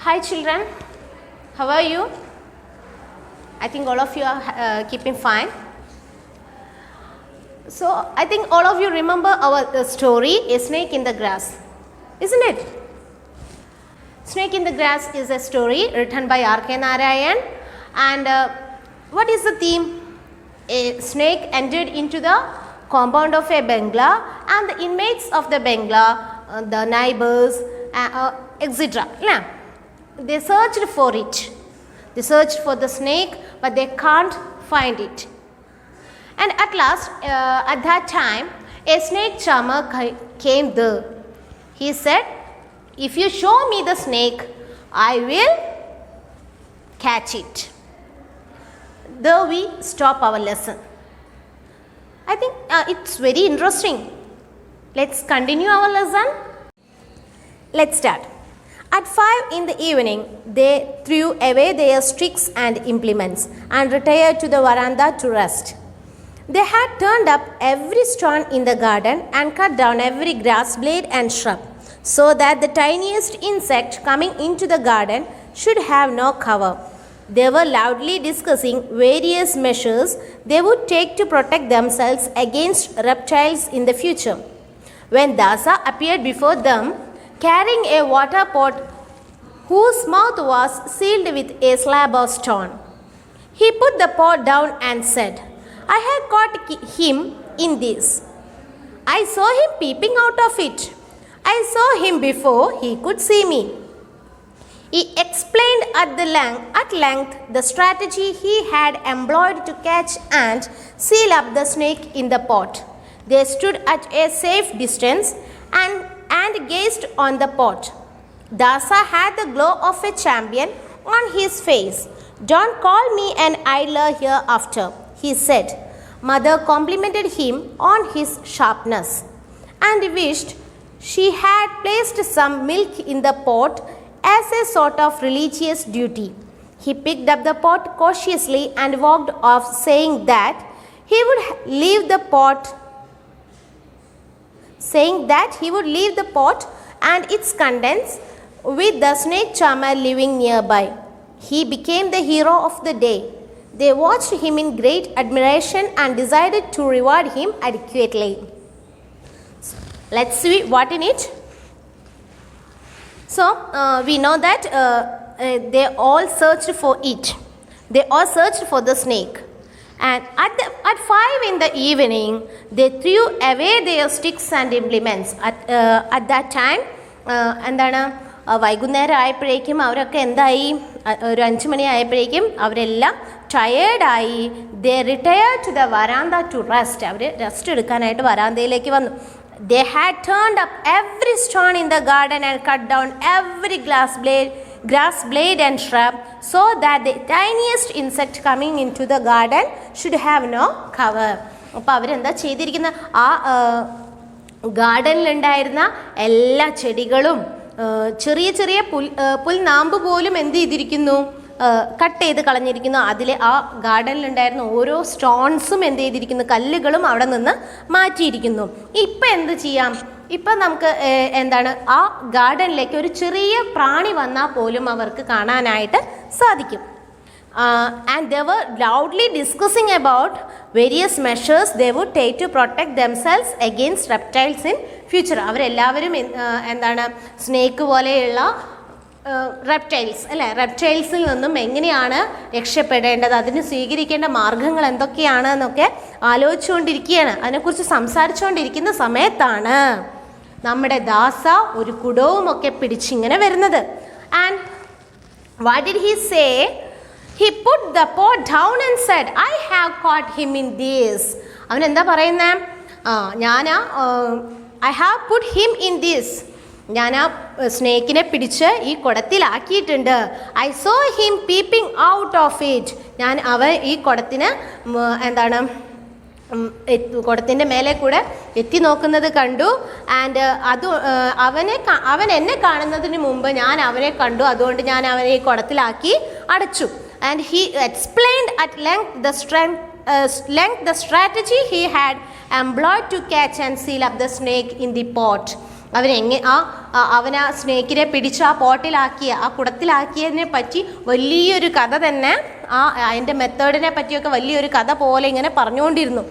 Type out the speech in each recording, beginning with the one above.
Hi children, how are you? I think all of you are keeping fine. So I think all of you remember our story, A Snake in the Grass, isn't it? Snake in the Grass is a story written by R.K. Narayan, and what is the theme? A snake entered into the compound of a bungalow, and the inmates of the bungalow, the neighbors, etc. They searched for it. They searched for the snake, but they can't find it. And at last, at that time, a snake charmer came there. He said, "If you show me the snake, I will catch it." There we stop our lesson. I think it's very interesting. Let's continue our lesson. Let's start. At 5 in the evening, they threw away their sticks and implements and retired to the veranda to rest. They had turned up every stone in the garden and cut down every grass blade and shrub, so that the tiniest insect coming into the garden should have no cover. They were loudly discussing various measures they would take to protect themselves against reptiles in the future, when Dasa appeared before them, carrying a water pot whose mouth was sealed with a slab of stone. He put the pot down and said, "I have caught him in this. I saw him peeping out of it. I saw him before he could see me." He explained at length the strategy he had employed to catch and seal up the snake in the pot. They stood at a safe distance and gazed on the pot. Dasa had the glow of a champion on his face. "Don't call me an idler hereafter," he said. Mother complimented him on his sharpness and wished she had placed some milk in the pot as a sort of religious duty. He picked up the pot cautiously and walked off, saying that he would leave the pot and its contents with the snake charmer living nearby. He became the hero of the day. They watched him in great admiration and decided to reward him adequately. Let's see what in it. So we know that they all searched for it. They all searched for the snake. And at 5 in the evening, they threw away their sticks and implements. At that time, വൈകുന്നേരം ആയപ്പോഴേക്കും അവരൊക്കെ എന്തായി, ഒരു 5 മണി ആയപ്പോഴേക്കും അവരെല്ലാം ടയേർഡായി. They retired to the വരാന്ത ടു റെസ്റ്റ്. അവർ റെസ്റ്റ് എടുക്കാനായിട്ട് വരാന്തയിലേക്ക് വന്നു. They had turned up every stone in the garden and cut down every grass blade and shrub, so that the tiniest insect coming into the garden should have no cover. അപ്പോൾ അവരെന്താ ചെയ്തിരിക്കുന്നത്, ആ ഗാർഡനിലുണ്ടായിരുന്ന എല്ലാ ചെടികളും ചെറിയ ചെറിയ പുൽനാമ്പ് പോലും എന്ത് ചെയ്തിരിക്കുന്നു, കട്ട് ചെയ്ത് കളഞ്ഞിരിക്കുന്നു. അതിലെ ആ ഗാർഡനിലുണ്ടായിരുന്ന ഓരോ സ്റ്റോൺസും എന്ത് ചെയ്തിരിക്കുന്നു, കല്ലുകളും അവിടെ നിന്ന് മാറ്റിയിരിക്കുന്നു. ഇപ്പം എന്ത് ചെയ്യാം, ഇപ്പം നമുക്ക് ആ ഗാർഡനിലേക്ക് ഒരു ചെറിയ പ്രാണി വന്നാൽ പോലും അവർക്ക് കാണാനായിട്ട് സാധിക്കും. And they were loudly discussing about various measures they would take to protect themselves against reptiles in future. അവരെല്ലാവരും സ്നേക്ക് പോലെയുള്ള റെപ്റ്റൈൽസ് റെപ്റ്റൈൽസിൽ നിന്നും എങ്ങനെയാണ് രക്ഷപ്പെടേണ്ടത്, അതിന് സ്വീകരിക്കേണ്ട മാർഗങ്ങൾ എന്തൊക്കെയാണ് എന്നൊക്കെ ആലോചിച്ചുകൊണ്ടിരിക്കുകയാണ്. അതിനെക്കുറിച്ച് സംസാരിച്ചുകൊണ്ടിരിക്കുന്ന സമയത്താണ് നമ്മുടെ ദാസ ഒരു കുടവുമൊക്കെ പിടിച്ചിങ്ങനെ വരുന്നത്. And what did he say? He put the pot down and said, "I have caught him in this." അവൻ എന്താ പറയുന്നത്? I have put him in this. ഞാൻ ആ സ്നേക്കിനെ പിടിച്ച് ഈ കുടത്തിലാക്കിയിട്ടുണ്ട്. I saw him peeping out of it. അവൻ ഈ കുടത്തിന് കുടത്തിൻ്റെ മേലെ കൂടെ എത്തി നോക്കുന്നത് കണ്ടു. ആൻഡ് അവൻ എന്നെ കാണുന്നതിന് മുമ്പ് ഞാൻ അവനെ കണ്ടു, അതുകൊണ്ട് ഞാൻ അവനെ ഈ കുടത്തിലാക്കി അടച്ചു. And he explained at length the strategy he had employed to catch and seal up the snake in the pot. അവൻ ആ സ്നേക്കിനെ പിടിച്ച് ആ പോട്ടിലാക്കിയ ആ കുടത്തിലാക്കിയതിനെ പറ്റി വലിയൊരു കഥ തന്നെ, അതിൻ്റെ മെത്തേഡിനെ പറ്റിയൊക്കെ വലിയൊരു കഥ പോലെ ഇങ്ങനെ പറഞ്ഞുകൊണ്ടിരുന്നു.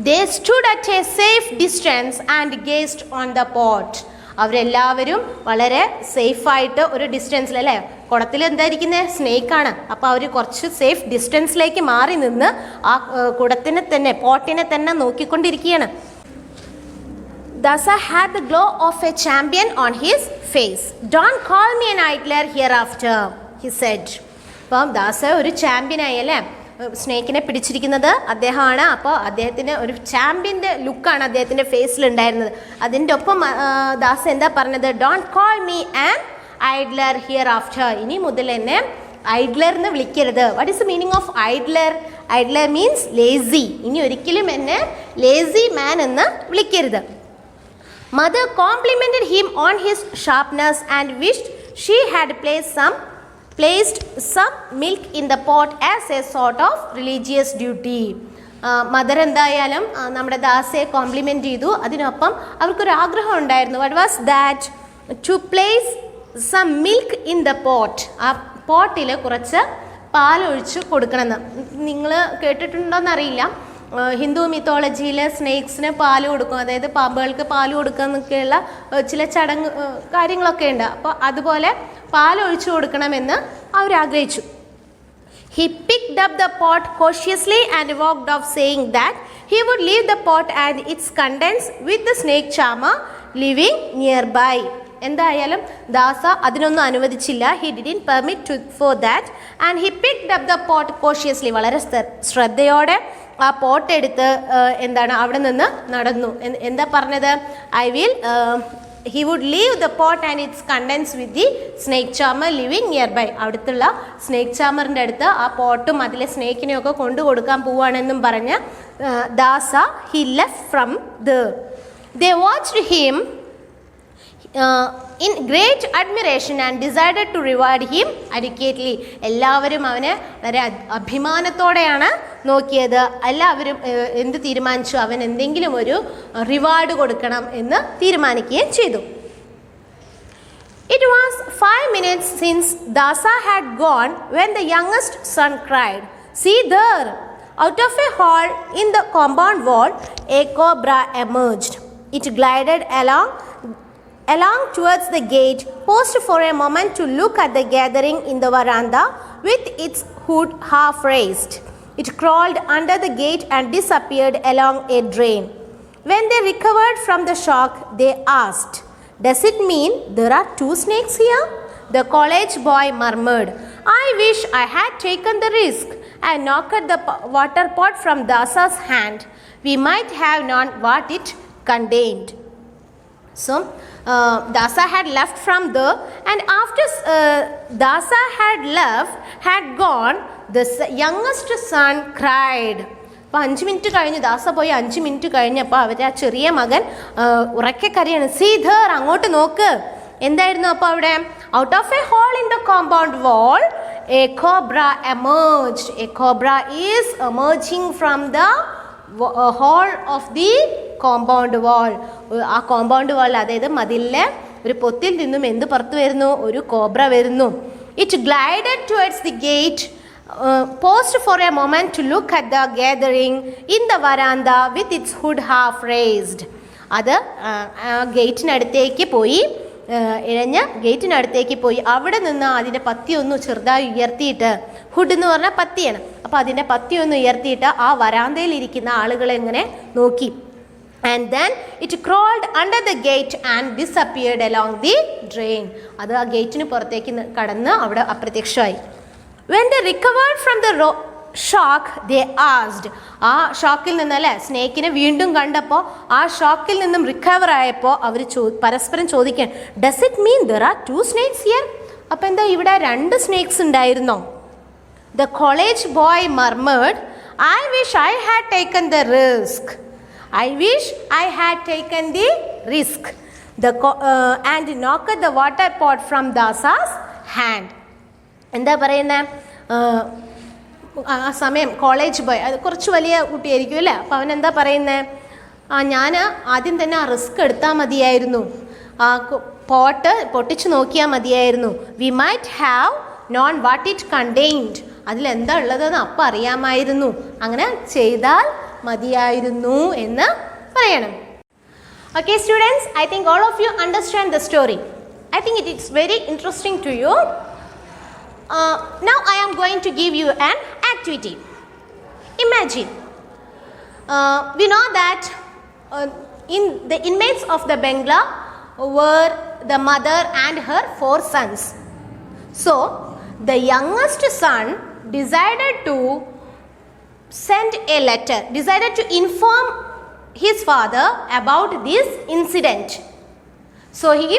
They stood at a safe distance and gazed on the pot. അവരെല്ലാവരും വളരെ സേഫായിട്ട് ഒരു ഡിസ്റ്റൻസിൽ, അല്ലേ, കുടത്തിൽ എന്തായിരിക്കുന്നത്, സ്നേക്കാണ്. അപ്പോൾ അവർ കുറച്ച് സേഫ് ഡിസ്റ്റൻസിലേക്ക് മാറി നിന്ന് ആ കുടത്തിനെ തന്നെ, പോട്ടിനെ തന്നെ നോക്കിക്കൊണ്ടിരിക്കുകയാണ്. Dasa had the glow of a champion on his face. Don't call me an idler hereafter, he said. അപ്പം ദാസ ഒരു ചാമ്പ്യനായി, അല്ലേ, സ്നേക്കിനെ പിടിച്ചിരിക്കുന്നത് അദ്ദേഹമാണ്. അപ്പോൾ അദ്ദേഹത്തിന് ഒരു ചാമ്പ്യൻ്റെ ലുക്കാണ് അദ്ദേഹത്തിൻ്റെ ഫേസിലുണ്ടായിരുന്നത്. അതിൻ്റെ ഒപ്പം ദാസ എന്താ പറഞ്ഞത്, don't call me an idler here after. ഇനി മുതൽ എന്നെ ഐഡ്ലർ എന്ന് വിളിക്കരുത്. What is the meaning of idler? Idler means lazy. ഇനി ഒരിക്കലും എന്നെ ലേസി മാൻ എന്ന് വിളിക്കരുത്. Mother complimented him on his sharpness and wished she had placed some milk in the pot as a sort of religious duty. Mother എന്തായാലും നമ്മുടെ ദാസയെ compliment ചെയ്തു. അതിനൊപ്പം അവർക്കൊരു ആഗ്രഹം ഉണ്ടായിരുന്നു. What was that? To place some milk in the pot. ആ പോട്ടിൽ കുറച്ച് പാലൊഴിച്ച് കൊടുക്കണമെന്ന്. നിങ്ങൾ കേട്ടിട്ടുണ്ടോയെന്നറിയില്ല, ഹിന്ദു മിത്തോളജിയിൽ സ്നേക്സിന് പാല് കൊടുക്കും, അതായത് പാമ്പുകൾക്ക് പാല് കൊടുക്കുക എന്നൊക്കെയുള്ള ചില ചടങ്ങ് കാര്യങ്ങളൊക്കെ ഉണ്ട്. അപ്പോൾ അതുപോലെ പാലൊഴിച്ചു കൊടുക്കണമെന്ന് അവരാഗ്രഹിച്ചു. He picked up the pot cautiously and walked off, saying that he would leave the pot and its contents with the snake charmer living nearby. എന്തായാലും ദാസ അതിനൊന്നും അനുവദിച്ചില്ല. He didn't permit for that and he picked up the pot cautiously. വളരെ ശ്രദ്ധയോടെ ആ pot എടുത്ത് അവിടെ നിന്ന് നടന്നു. എന്താ പറഞ്ഞത്? he would leave the pot and its contents with the snake charmer living nearby. അവിടുത്തുള്ള സ്നേക്ക് ചാമറിൻ്റെ അടുത്ത് ആ പോട്ടും അതിലെ സ്നേക്കിനെയൊക്കെ കൊണ്ടു കൊടുക്കാൻ പോവുകയാണെന്നും പറഞ്ഞ് ദാസ he left from there. They watched him in great admiration and decided to reward him adequately. എല്ലാവരും അവനെ വളരെ അഭിമാനത്തോടെയാണ് നോക്കിയത്. എല്ലാവരും എന്ത് തീരുമാനിച്ചു? അവൻ എന്തെങ്കിലും ഒരു റിവാർഡ് കൊടുക്കണം എന്ന് തീരുമാനിക്കുകയും ചെയ്തു. It was 5 minutes since Dasa had gone when the youngest son cried, "See there!" Out of a hole in the compound wall, a cobra emerged. It glided along towards the gate, paused for a moment to look at the gathering in the veranda with its hood half raised. It crawled under the gate and disappeared along a drain. When they recovered from the shock, they asked, "Does it mean there are 2 snakes here?" The college boy murmured, "I wish I had taken the risk and knocked the water pot from Dasa's hand. We might have known what it contained." So Dasa had left from there, and after Dasa had gone, the youngest son cried. അപ്പോൾ 5 minute കഴിഞ്ഞ്, ദാസ പോയി 5 minute കഴിഞ്ഞപ്പോൾ അവരുടെ ആ ചെറിയ മകൻ ഉറക്കെ കരയാണ്. "See there!" അങ്ങോട്ട് നോക്ക്. എന്തായിരുന്നു അപ്പോൾ അവിടെ? Out of a hole in the compound wall a cobra emerged. A cobra is emerging from the hole of the compound wall. ആ കോമ്പൗണ്ട് വാൾ, അതായത് മതിലിലെ ഒരു പൊത്തിൽ നിന്നും എന്ത് പുറത്തു വരുന്നു? ഒരു കോബ്ര വരുന്നു. It glided towards the gate, paused for a moment to look at the gathering in the veranda with its hood half raised. അത് ഗേറ്റിനടുത്തേക്ക് പോയി, ഇഴഞ്ഞ ഗേറ്റിനടുത്തേക്ക് പോയി അവിടെ നിന്ന് അതിൻ്റെ പത്തി ഒന്ന് ചെറുതായി ഉയർത്തിയിട്ട്, ഹുഡ് എന്ന് പറഞ്ഞാൽ പത്തിയാണ്, അപ്പോൾ അതിൻ്റെ പത്തി ഒന്ന് ഉയർത്തിയിട്ട് ആ വരാന്തയിൽ ഇരിക്കുന്ന ആളുകളെ ഇങ്ങനെ നോക്കി. And then it crawled under the gate and disappeared along the drain. അത് ആ ഗേറ്റിന് പുറത്തേക്ക് കടന്ന് അവിടെ അപ്രത്യക്ഷമായി. When they recovered from the shock, they asked. ആ ഷോക്കിൽ നിന്നല്ലേ, സ്നേക്കിനെ വീണ്ടും കണ്ടപ്പോൾ ആ ഷോക്കിൽ നിന്നും റിക്കവർ ആയപ്പോൾ അവർ പരസ്പരം ചോദിക്കാൻ, "Does it mean there are 2 snakes here?" അപ്പോൾ എന്താ ഇവിടെ 2 സ്നേക്സ് ഉണ്ടായിരുന്നോ? The college boy murmured, "I wish I had taken the risk. I wish I had taken the risk." And knocked the water pot from Dasa's hand. എന്താ പറയുന്നത്? ആ സമയം college boy, അത് കുറച്ച് വലിയ കുട്ടിയായിരിക്കും അല്ലേ, അപ്പോൾ അവൻ എന്താ പറയുന്നത്? ഞാൻ ആദ്യം തന്നെ ആ റിസ്ക് എടുത്താൽ മതിയായിരുന്നു, ആ പോട്ട് പൊട്ടിച്ച് നോക്കിയാൽ മതിയായിരുന്നു. V might have known what it contained, അതിലെന്താ ഉള്ളതെന്ന് അപ്പം അറിയാമായിരുന്നു, അങ്ങനെ ചെയ്താൽ മതിയായിരുന്നു എന്ന് പറയണം. Okay students, I think all of you understand the story. I think it is very interesting to you. Now I am going to give you an activity. Imagine, we know that in the inmates of the Bengala were the mother and her 4 sons. So the youngest son decided to send a letter, decided to inform his father about this incident. So he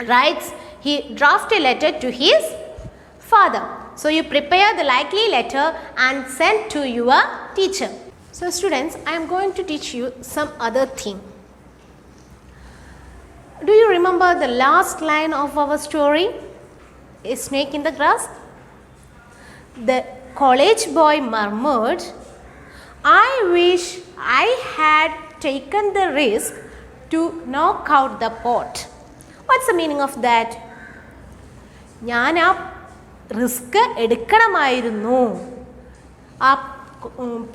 drafts a letter to his father. So you prepare the likely letter and send to your teacher. So students, I am going to teach you some other thing. Do you remember the last line of our story, A Snake in the Grass? The college boy murmured, I wish I had taken the risk to knock out the pot. What's the meaning of that? ഞാൻ ആ risk എടുക്കണമായിരുന്നു, ആ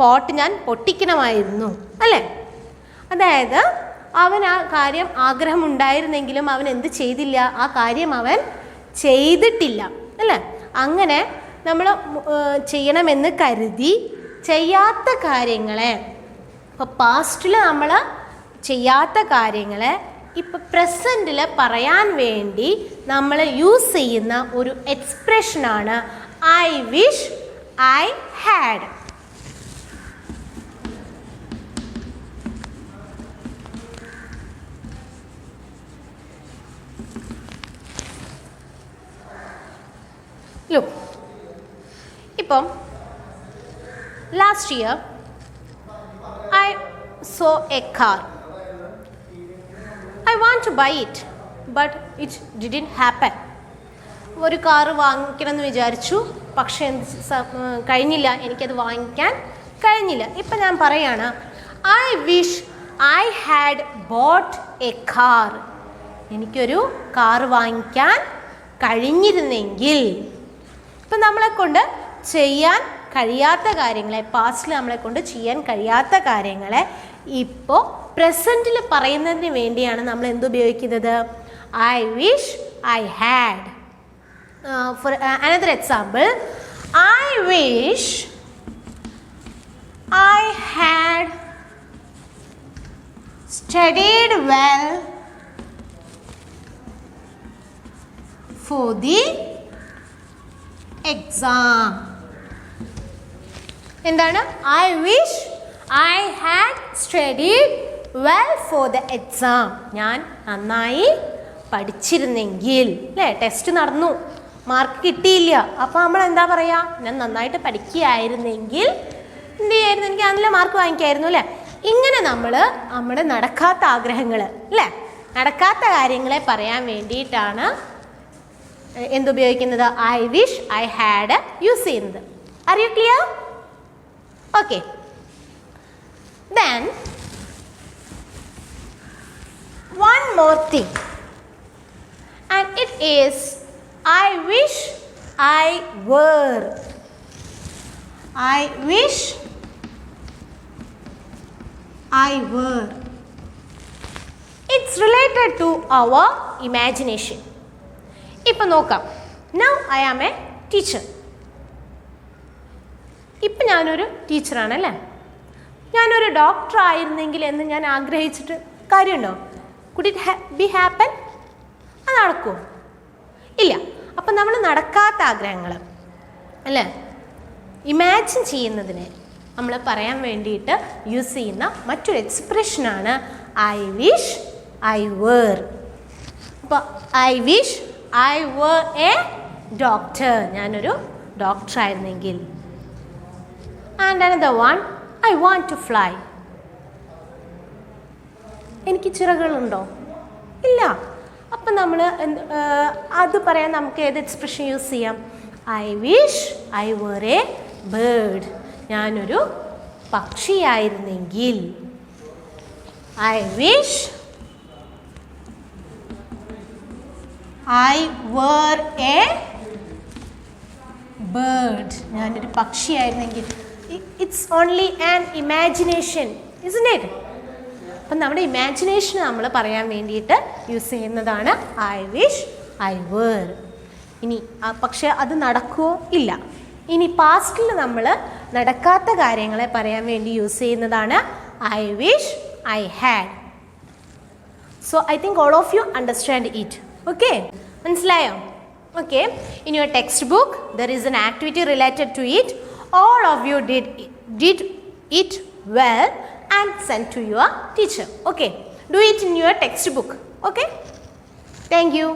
pot ഞാൻ പൊട്ടിക്കണമായിരുന്നു അല്ലേ? അതായത് അവൻ ആ കാര്യം ആഗ്രഹമുണ്ടായിരുന്നെങ്കിലും അവൻ എന്ത് ചെയ്തില്ല, ആ കാര്യം അവൻ ചെയ്തിട്ടില്ല അല്ലേ? അങ്ങനെ നമ്മൾ ചെയ്യണമെന്ന് കരുതി ചെയ്യാത്ത കാര്യങ്ങളെ, ഇപ്പോൾ പാസ്റ്റിൽ നമ്മൾ ചെയ്യാത്ത കാര്യങ്ങളെ ഇപ്പം പ്രസൻറ്റിൽ പറയാൻ വേണ്ടി നമ്മൾ യൂസ് ചെയ്യുന്ന ഒരു എക്സ്പ്രഷനാണ് I wish I had. Look, ഇപ്പം last year I saw a car. I want to buy it, but it didn't happen. ഒരു കാറ് വാങ്ങിക്കണം എന്ന് വിചാരിച്ചു, പക്ഷേ കഴിഞ്ഞില്ല, എനിക്കത് വാങ്ങിക്കാൻ കഴിഞ്ഞില്ല. ഇപ്പം ഞാൻ പറയാണ് I wish I had boat A car. എനിക്കൊരു കാറ് വാങ്ങിക്കാൻ കഴിഞ്ഞിരുന്നെങ്കിൽ. ഇപ്പം നമ്മളെ കൊണ്ട് ചെയ്യാൻ കഴിയാത്ത കാര്യങ്ങളെ, പാസ്റ്റിൽ നമ്മളെ കൊണ്ട് ചെയ്യാൻ കഴിയാത്ത കാര്യങ്ങളെ ഇപ്പോൾ പ്രസൻറ്റിൽ പറയുന്നതിന് വേണ്ടിയാണ് നമ്മൾ എന്തുപയോഗിക്കുന്നത്? I wish I had. For another example, I wish I had studied well for the exam. എന്താണ്? I wish I had studied well for the exam. ഞാൻ നന്നായി പഠിച്ചിരുന്നെങ്കിൽ അല്ലേ? ടെസ്റ്റ് നടന്നു, മാർക്ക് കിട്ടിയില്ല, അപ്പോൾ നമ്മൾ എന്താ പറയുക? ഞാൻ നന്നായിട്ട് പഠിക്കുകയായിരുന്നെങ്കിൽ എന്ത് ചെയ്യായിരുന്നു? എനിക്ക് നല്ല മാർക്ക് വാങ്ങിക്കായിരുന്നു അല്ലേ? ഇങ്ങനെ നമ്മൾ നമ്മുടെ നടക്കാത്ത ആഗ്രഹങ്ങൾ അല്ലേ, നടക്കാത്ത കാര്യങ്ങളെ പറയാൻ വേണ്ടിയിട്ടാണ് എന്തുപയോഗിക്കുന്നത്? I wish I had use ചെയ്യുന്നത്. Are you clear? Okay, then one more thing, and it is I wish I were. I wish I were. It's related to our imagination. ഇപ്പം നോക്കാം. Now I am a teacher. ഇപ്പം ഞാനൊരു ടീച്ചറാണല്ലേ, ഞാനൊരു doctor ആയിരുന്നെങ്കിൽ എന്ന് ഞാൻ ആഗ്രഹിച്ചിട്ട് കാര്യമുണ്ടോ? Could it be happen? അത് നടക്കുമോ? ഇല്ല. അപ്പം നമ്മൾ നടക്കാത്ത ആഗ്രഹങ്ങൾ അല്ലേ, ഇമാജിൻ ചെയ്യുന്നതിന് നമ്മൾ പറയാൻ വേണ്ടിയിട്ട് യൂസ് ചെയ്യുന്ന മറ്റൊരു എക്സ്പ്രഷനാണ് ഐ വിഷ് ഐ വേർ. അപ്പോൾ I wish I were a doctor, ഞാനൊരു ഡോക്ടറായിരുന്നെങ്കിൽ. And another one, I want to fly. എനിക്ക് ചിറകുകളുണ്ടോ? ഇല്ല. അപ്പം നമ്മൾ അത് പറയാൻ നമുക്ക് ഏത് എക്സ്പ്രഷൻ യൂസ് ചെയ്യാം? I wish I were a bird. ഞാനൊരു പക്ഷിയായിരുന്നെങ്കിൽ. I wish I were a bird. ഞാനൊരു പക്ഷിയായിരുന്നെങ്കിൽ. It's only an imagination, isn't it? അപ്പം നമ്മുടെ ഇമാജിനേഷൻ നമ്മൾ പറയാൻ വേണ്ടിയിട്ട് യൂസ് ചെയ്യുന്നതാണ് I wish I were. ഇനി പക്ഷെ അത് നടക്കുമോ? ഇല്ല. ഇനി പാസ്റ്റിൽ നമ്മൾ നടക്കാത്ത കാര്യങ്ങളെ പറയാൻ വേണ്ടി യൂസ് ചെയ്യുന്നതാണ് I wish I had. So I think all of you understand it. Okay? മനസ്സിലായോ? Okay. In your textbook there is an activity related to it. All of you did it well and send to your teacher. Okay? Do it in your textbook. Okay? Thank you.